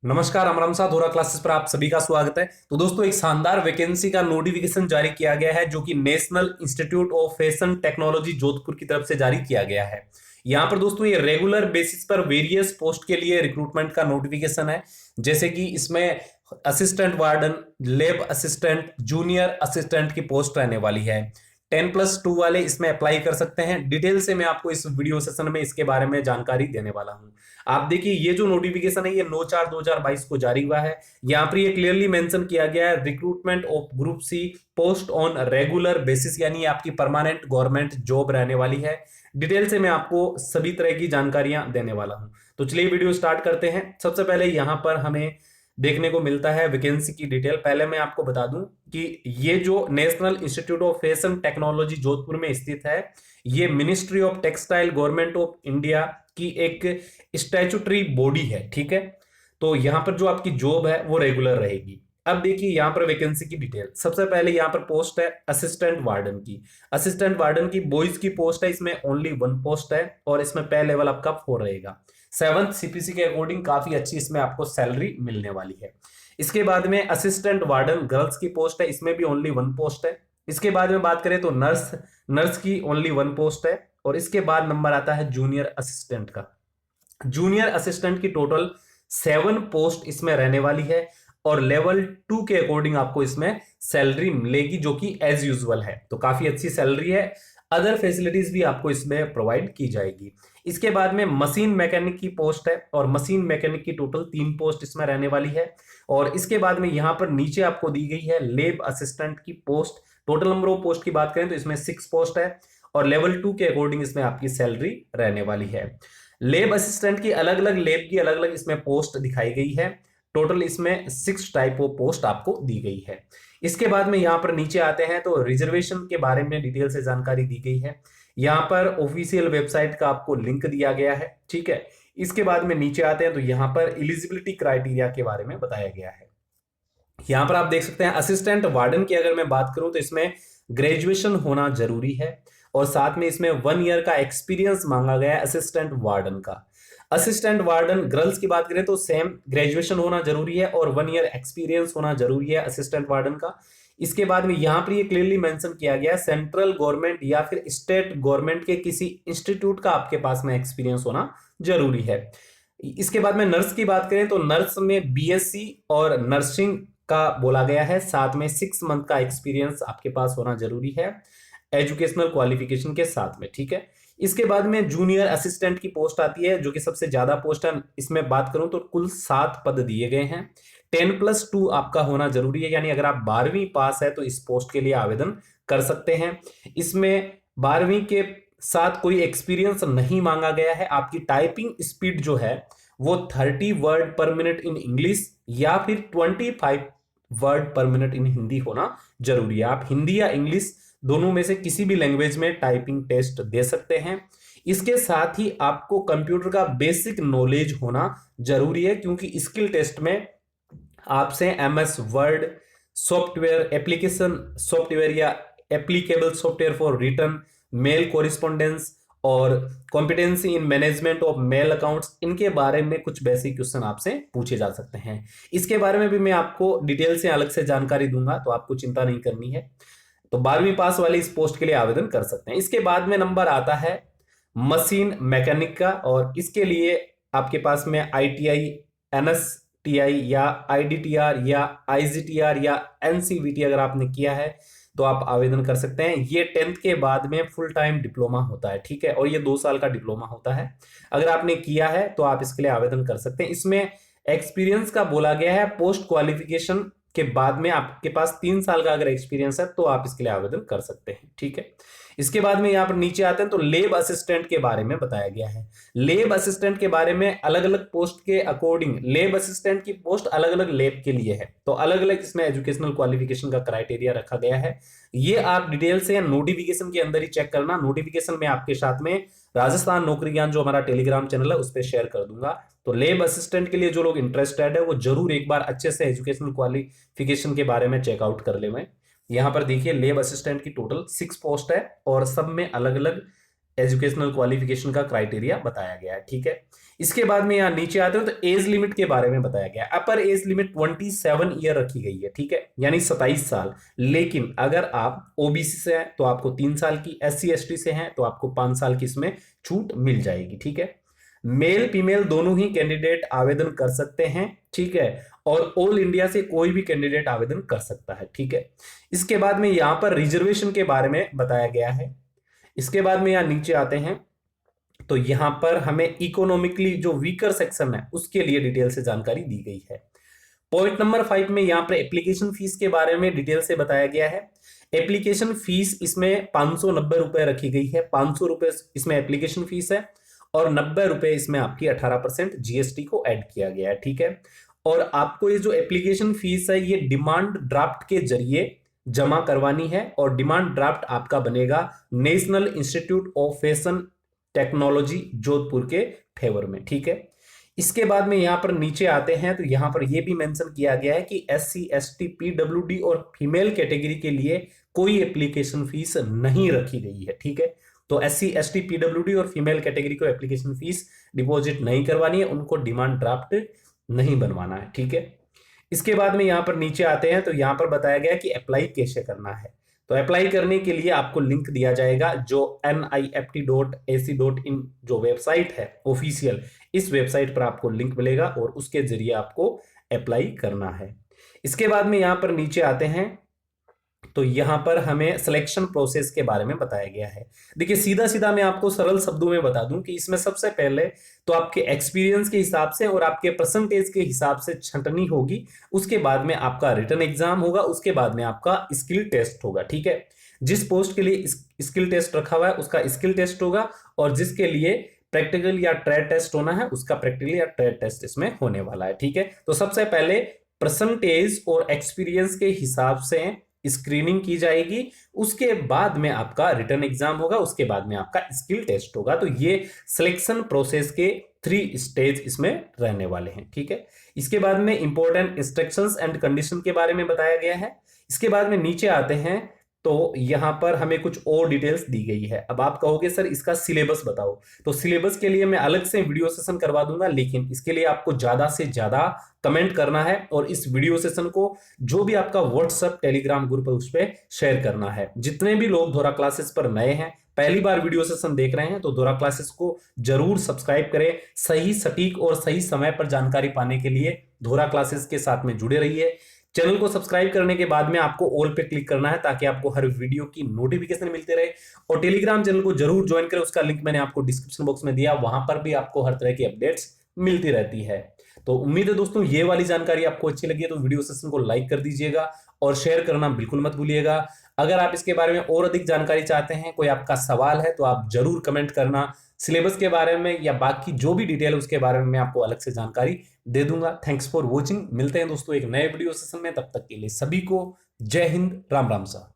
नमस्कार, अमरम साथ धोरा क्लासेस पर आप सभी का स्वागत है। तो दोस्तों, एक शानदार वैकेंसी का नोटिफिकेशन जारी किया गया है जो कि national institute of fashion technology Jodhpur की तरफ से जारी किया गया है। यहाँ पर दोस्तों ये रेगुलर बेसिस पर वेरियस पोस्ट के लिए रिक्रूटमेंट का नोटिफिकेशन है। जैसे कि इसमें assistant warden, lab assistant, junior assistant की पोस्ट रहने वाली है। 10+2 वाले इसमें अप्लाई कर सकते हैं। डिटेल से मैं आपको इस वीडियो सेशन में इसके बारे में जानकारी देने वाला हूं। आप देखिए, ये जो नोटिफिकेशन है ये 9/4/2022 को जारी हुआ है। यहाँ पर ये क्लियरली मेंशन किया गया है, recruitment of group C post on regular basis, यानी आपकी परमानेंट गवर्नमेंट जॉब रहने वाली है। डिटेल से मैं आपको सभी तरह की जानकारियां देने वाला हूं। तो चलिए वीडियो स्टार्ट करते हैं। सबसे पहले यहाँ पर हमें देखने को मिलता है वैकेंसी की डिटेल। पहले मैं आपको बता दूं कि ये जो national institute of fashion technology Jodhpur में स्थित है, ये ministry of textile government of India की एक स्टैट्यूटरी बॉडी है। ठीक है, तो यहां पर जो आपकी जॉब है वो रेगुलर रहेगी। अब देखिए यहाँ पर वैकेंसी की डिटेल। सबसे पहले यहाँ पर पोस्ट है असिस्टेंट वार्डन की। असिस्टेंट वार्डन की बॉयज की पोस्ट है, इसमें ओनली 1 पोस्ट है और इसमें पे लेवल आपका 4 रहेगा। 7th सीपीसी के अकॉर्डिंग काफी अच्छी इसमें आपको सैलरी मिलने वाली है। इसके बाद में असिस्टेंट वार्डन गर्ल्स की पोस्ट है, इसमें भी ओनली 1 पोस्ट है। इसके बाद में बात करें तो नर्स की ओनली 1 पोस्ट है। और इसके बाद नंबर आता है जूनियर असिस्टेंट का। जूनियर असिस्टेंट की टोटल 7 पोस्ट इसमें रहने वाली है और लेवल 2 के अकॉर्डिंग आपको इसमें सैलरी मिलेगी, जो कि एज यूजुअल है। तो काफी अच्छी सैलरी है। अदर फैसिलिटीज भी आपको इसमें प्रोवाइड की जाएगी। इसके बाद में मशीन मैकेनिक की पोस्ट है और मशीन मैकेनिक की टोटल 3 पोस्ट इसमें रहने वाली है। और इसके बाद में यहां पर नीचे आपको दी गई है लेब असिस्टेंट की post. Total number of post की बात करें तो इसमें 6 पोस्ट है और लेवल 2 के अकॉर्डिंग इसमें आपकी सैलरी रहने वाली है। लेब असिस्टेंट की अलग अलग लेब की अलग अलग इसमें पोस्ट दिखाई गई है। टोटल इसमें 6 टाइप ऑफ पोस्ट आपको दी गई है। इसके बाद में यहां पर नीचे आते हैं तो रिजर्वेशन के बारे में डिटेल से जानकारी दी गई है। यहां पर ऑफिशियल वेबसाइट का आपको लिंक दिया गया है। ठीक है, इसके बाद में नीचे आते हैं तो यहां पर एलिजिबिलिटी क्राइटेरिया के बारे में बताया गया है। यहां पर आप देख सकते हैं असिस्टेंट वार्डन की अगर मैं बात करूं तो इसमें ग्रेजुएशन होना जरूरी है और साथ में इसमें 1 ईयर का एक्सपीरियंस मांगा गया है असिस्टेंट वार्डन का। असिस्टेंट वार्डन गर्ल्स की बात करें तो सेम ग्रेजुएशन होना जरूरी है और 1 ईयर एक्सपीरियंस होना जरूरी है असिस्टेंट वार्डन का। इसके बाद में यहां पर ये क्लियरली मेंशन किया गया है सेंट्रल गवर्नमेंट या फिर स्टेट गवर्नमेंट के किसी इंस्टीट्यूट का आपके पास में एक्सपीरियंस होना जरूरी है। इसके बाद में नर्स की बात करें तो नर्स में बीएससी और नर्सिंग का बोला गया है। साथ में 6 मंथ का एक्सपीरियंस आपके पास होना जरूरी है एजुकेशनल क्वालिफिकेशन के साथ में। ठीक है, इसके बाद में जूनियर असिस्टेंट की पोस्ट आती है जो कि सबसे ज्यादा पोस्ट है। इसमें बात करूं तो कुल 7 पद दिए गए हैं। 10+2 आपका होना जरूरी है, यानी अगर आप 12वीं पास है तो इस पोस्ट के लिए आवेदन कर सकते हैं। इसमें 12वीं के साथ कोई एक्सपीरियंस नहीं मांगा गया है। आपकी टाइपिंग स्पीड जो है वो 30 वर्ड पर मिनट इन इंग्लिश या फिर 25 वर्ड पर मिनट इन हिंदी होना जरूरी है। आप हिंदी या इंग्लिश दोनों में से किसी भी लैंग्वेज में टाइपिंग टेस्ट दे सकते हैं। इसके साथ ही आपको कंप्यूटर का बेसिक नॉलेज होना जरूरी है, क्योंकि स्किल टेस्ट में आपसे MS word software, application software या applicable software for return mail correspondence और competency in management of mail accounts, इनके बारे में कुछ बेसिक क्वेश्चन आपसे पूछे जा सकते हैं। इसके बारे में भी मैं आपको डिटेल से अलग से जानकारी दूंगा, तो आपको चिंता नहीं करनी है। तो 12वीं पास वाले इस पोस्ट के लिए आवेदन कर सकते हैं। इसके बाद में नंबर आता है मशीन मैकेनिक का और इसके लिए आपके पास में आईटीआई, एनएसटीआई या आईडीटीआर या आईजीटीआर या एनसीवीटी अगर आपने किया है तो आप आवेदन कर सकते हैं। ये 10th के बाद में फुल टाइम डिप्लोमा होता है। ठीक है, और ये 2 साल का डिप्लोमा होता है। अगर आपने किया है तो आप इसके लिए आवेदन कर सकते हैं। इसमें एक्सपीरियंस का बोला गया है पोस्ट क्वालिफिकेशन के बाद में आपके पास 3 साल का अगर एक्सपीरियंस है तो आप इसके लिए आवेदन कर सकते हैं। ठीक है, इसके बाद में यहां पर नीचे आते हैं तो लेब असिस्टेंट के बारे में बताया गया है। लेब असिस्टेंट के बारे में अलग अलग पोस्ट के अकॉर्डिंग लेब असिस्टेंट की पोस्ट अलग अलग लेब के लिए है, तो अलग अलग इसमें एजुकेशनल क्वालिफिकेशन का क्राइटेरिया रखा गया है। ये आप डिटेल से नोटिफिकेशन के अंदर ही चेक करना। नोटिफिकेशन में आपके साथ में राजस्थान नौकरी ज्ञान जो हमारा टेलीग्राम चैनल है उस पर शेयर कर दूंगा। तो लेब असिस्टेंट के लिए जो लोग इंटरेस्टेड है वो जरूर एक बार अच्छे से एजुकेशनल क्वालिफिकेशन के बारे में चेकआउट कर ले। मैं यहां पर देखिए लेब असिस्टेंट की टोटल 6 पोस्ट है और सब में अलग अलग एजुकेशनल क्वालिफिकेशन का क्राइटेरिया बताया गया है। ठीक है, इसके बाद में यहाँ नीचे आते हो तो एज लिमिट के बारे में बताया गया। अपर एज लिमिट 27 ईयर रखी गई है, ठीक है, यानी 27 साल। लेकिन अगर आप ओबीसी से हैं तो आपको 3 साल की, SC ST से हैं तो आपको 5 साल की इसमें छूट मिल जाएगी, ठीक है। मेल फीमेल दोनों ही कैंडिडेट आवेदन कर सकते हैं, ठीक है, और ऑल इंडिया से कोई भी कैंडिडेट आवेदन कर सकता है, ठीक है। इसके बाद में यहाँ पर रिजर्वेशन के बारे में बताया गया है। इसके बाद में यहाँ नीचे आते हैं तो यहां पर हमें इकोनॉमिकली जो वीकर सेक्शन है उसके लिए डिटेल से जानकारी दी गई है। पॉइंट नंबर 5 में यहां पर एप्लीकेशन फीस के बारे में डिटेल से बताया गया है। एप्लीकेशन फीस इसमें 590 रुपए रखी गई है। 500 रुपए इसमें एप्लीकेशन फीस है और 90 रुपए इसमें आपकी 18% जीएसटी को ऐड किया गया है, ठीक है। और आपको ये जो एप्लीकेशन फीस है ये डिमांड ड्राफ्ट के जरिए जमा करवानी है और डिमांड ड्राफ्ट आपका बनेगा national institute of fashion technology Jodhpur के फेवर में, ठीक है। इसके बाद में यहां पर नीचे आते हैं तो यहां पर यह भी मेंशन किया गया है कि SC ST PWD और फीमेल कैटेगरी के लिए कोई एप्लीकेशन फीस नहीं रखी गई है, ठीक है। तो SC ST PWD और फीमेल कैटेगरी को एप्लीकेशन फीस डिपॉजिट नहीं करवानी है, उनको डिमांड ड्राफ्ट नहीं बनवाना है, ठीक है। इसके बाद में यहां पर नीचे आते हैं तो यहां पर बताया गया कि अप्लाई कैसे करना है। तो अप्लाई करने के लिए आपको लिंक दिया जाएगा जो nift.ac.in जो वेबसाइट है ऑफिशियल, इस वेबसाइट पर आपको लिंक मिलेगा और उसके जरिए आपको अप्लाई करना है। इसके बाद में यहां पर नीचे आते हैं तो यहां पर हमें सिलेक्शन प्रोसेस के बारे में बताया गया है। देखिए सीधा सीधा मैं आपको सरल शब्दों में बता दूं कि इसमें सबसे पहले तो आपके एक्सपीरियंस के हिसाब से और आपके परसेंटेज के हिसाब से छंटनी होगी। उसके बाद में आपका रिटन एग्जाम होगा, उसके बाद में आपका स्किल टेस्ट होगा, ठीक है। जिस पोस्ट के लिए स्किल टेस्ट रखा हुआ है उसका स्किल टेस्ट होगा और जिसके लिए प्रैक्टिकल या ट्रेड टेस्ट होना है उसका प्रैक्टिकल या ट्रेड टेस्ट इसमें होने वाला है, ठीक है। तो सबसे पहले परसेंटेज और एक्सपीरियंस के हिसाब से स्क्रीनिंग की जाएगी, उसके बाद में आपका रिटन एग्जाम होगा, उसके बाद में आपका स्किल टेस्ट होगा। तो ये सिलेक्शन प्रोसेस के 3 स्टेज इसमें रहने वाले हैं, ठीक है। इसके बाद में इंपॉर्टेंट इंस्ट्रक्शंस एंड कंडीशन के बारे में बताया गया है। इसके बाद में नीचे आते हैं तो यहां पर हमें कुछ और डिटेल्स दी गई है। अब आप कहोगे सर इसका सिलेबस बताओ, तो सिलेबस के लिए मैं अलग से वीडियो सेशन करवा दूंगा, लेकिन इसके लिए आपको ज्यादा से ज्यादा कमेंट करना है और इस वीडियो सेशन को जो भी आपका व्हाट्सएप टेलीग्राम ग्रुप है उस पर शेयर करना है। जितने भी लोग धोरा क्लासेस पर नए हैं, पहली बार वीडियो सेशन देख रहे हैं, तो धोरा क्लासेस को जरूर सब्सक्राइब करें। सही सटीक और सही समय पर जानकारी पाने के लिए धोरा क्लासेस के साथ में जुड़े रहिए। चैनल को सब्सक्राइब करने के बाद में आपको ऑल पे क्लिक करना है ताकि आपको हर वीडियो की नोटिफिकेशन मिलते रहे और टेलीग्राम चैनल को जरूर ज्वाइन करें, उसका लिंक मैंने आपको डिस्क्रिप्शन बॉक्स में दिया, वहां पर भी आपको हर तरह की अपडेट्स मिलती रहती है। तो उम्मीद है दोस्तों ये वाली जानकारी आपको अच्छी लगी है तो वीडियो सेशन को लाइक कर दीजिएगा और शेयर करना बिल्कुल मत भूलिएगा। अगर आप इसके बारे में और अधिक जानकारी चाहते हैं, कोई आपका सवाल है तो आप जरूर कमेंट करना। सिलेबस के बारे में या बाकी जो भी डिटेल है उसके बारे में मैं आपको अलग से जानकारी दे दूंगा। Thanks for watching. मिलते हैं दोस्तों एक नए वीडियो सेशन में, तब तक के लिए सभी को जय हिंद, राम राम सा।